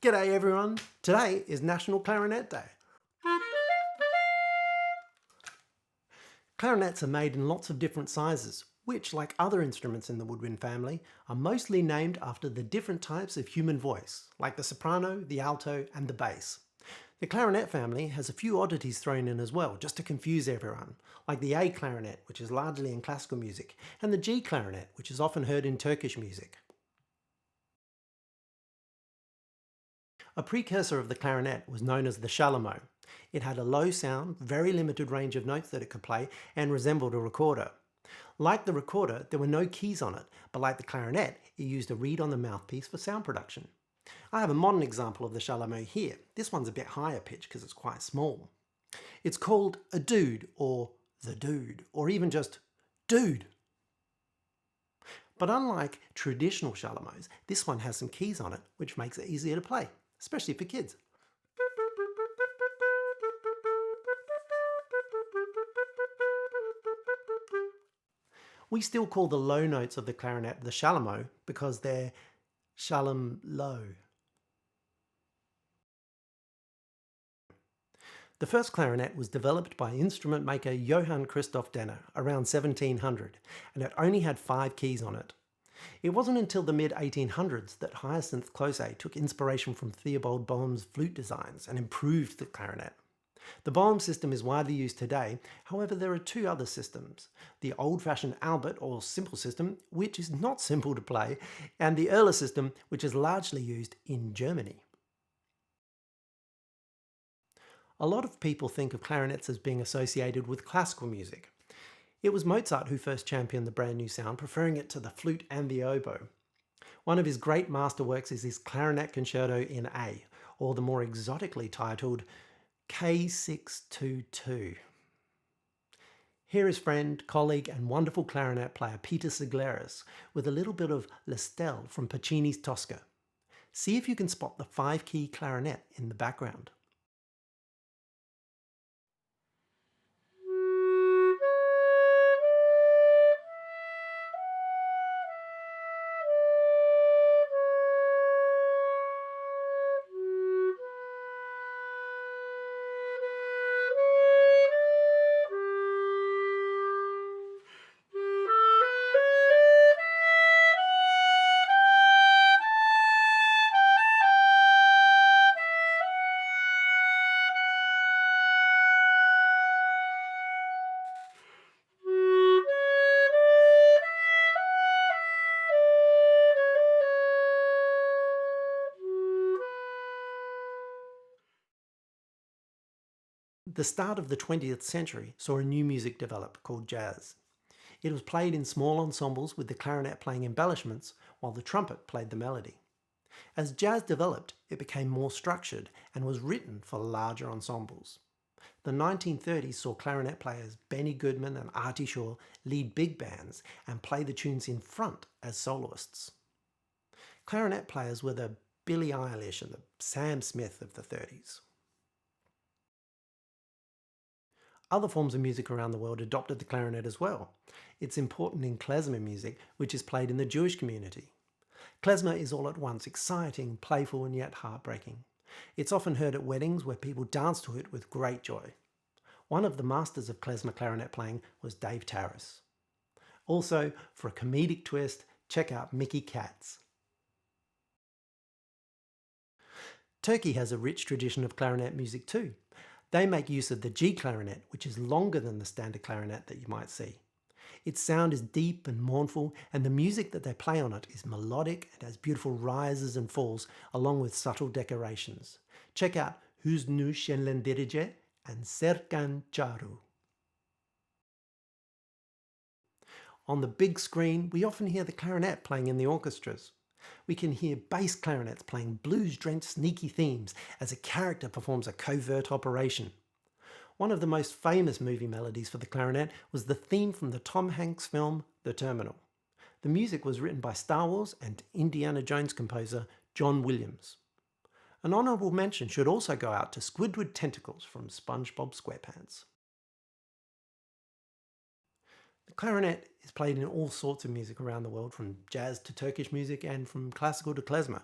G'day everyone! Today is National Clarinet Day. Clarinets are made in lots of different sizes, which, like other instruments in the woodwind family, are mostly named after the different types of human voice, like the soprano, the alto, and the bass. The clarinet family has a few oddities thrown in as well, just to confuse everyone, like the A clarinet, which is largely in classical music, and the G clarinet, which is often heard in Turkish music. A precursor of the clarinet was known as the chalumeau. It had a low sound, very limited range of notes that it could play, and resembled a recorder. Like the recorder, there were no keys on it, but like the clarinet, it used a reed on the mouthpiece for sound production. I have a modern example of the chalumeau here. This one's a bit higher pitch because it's quite small. It's called a dude, or the dude, or even just dude. But unlike traditional chalumeaus, this one has some keys on it, which makes it easier to play, especially for kids. We still call the low notes of the clarinet the chalumeau because they're shalom low. The first clarinet was developed by instrument maker Johann Christoph Denner around 1700, and it only had 5 keys on it. It wasn't until the mid-1800s that Hyacinth Closet took inspiration from Theobald Boehm's flute designs and improved the clarinet. The Boehm system is widely used today, however there are 2 other systems. The old-fashioned Albert or simple system, which is not simple to play, and the Erler system, which is largely used in Germany. A lot of people think of clarinets as being associated with classical music. It was Mozart who first championed the brand new sound, preferring it to the flute and the oboe. One of his great masterworks is his Clarinet Concerto in A, or the more exotically titled K622. Here is friend, colleague and wonderful clarinet player Peter Cigleris with a little bit of L'Estelle from Puccini's Tosca. See if you can spot the 5-key clarinet in the background. The start of the 20th century saw a new music develop called jazz. It was played in small ensembles with the clarinet playing embellishments while the trumpet played the melody. As jazz developed, it became more structured and was written for larger ensembles. The 1930s saw clarinet players Benny Goodman and Artie Shaw lead big bands and play the tunes in front as soloists. Clarinet players were the Billie Eilish and the Sam Smith of the 30s. Other forms of music around the world adopted the clarinet as well. It's important in klezmer music, which is played in the Jewish community. Klezmer is all at once exciting, playful and yet heartbreaking. It's often heard at weddings where people dance to it with great joy. One of the masters of klezmer clarinet playing was Dave Tarras. Also, for a comedic twist, check out Mickey Katz. Turkey has a rich tradition of clarinet music too. They make use of the G clarinet, which is longer than the standard clarinet that you might see. Its sound is deep and mournful, and the music that they play on it is melodic and has beautiful rises and falls, along with subtle decorations. Check out Hüznü Şenlendirici and Serkan Çaru. On the big screen, we often hear the clarinet playing in the orchestras. We can hear bass clarinets playing blues-drenched sneaky themes as a character performs a covert operation. One of the most famous movie melodies for the clarinet was the theme from the Tom Hanks film The Terminal. The music was written by Star Wars and Indiana Jones composer John Williams. An honourable mention should also go out to Squidward Tentacles from SpongeBob SquarePants. The clarinet is played in all sorts of music around the world, from jazz to Turkish music and from classical to klezmer.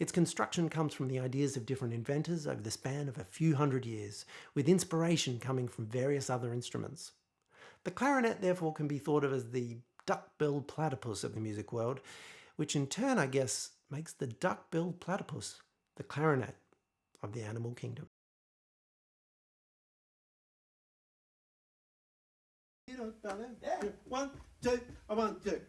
Its construction comes from the ideas of different inventors over the span of a few hundred years, with inspiration coming from various other instruments. The clarinet therefore can be thought of as the duck-billed platypus of the music world, which in turn, I guess, makes the duck-billed platypus the clarinet of the animal kingdom. Yeah. 1, 2, 1, 2.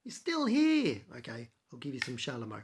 You're still here. Okay, I'll give you some chalumeau.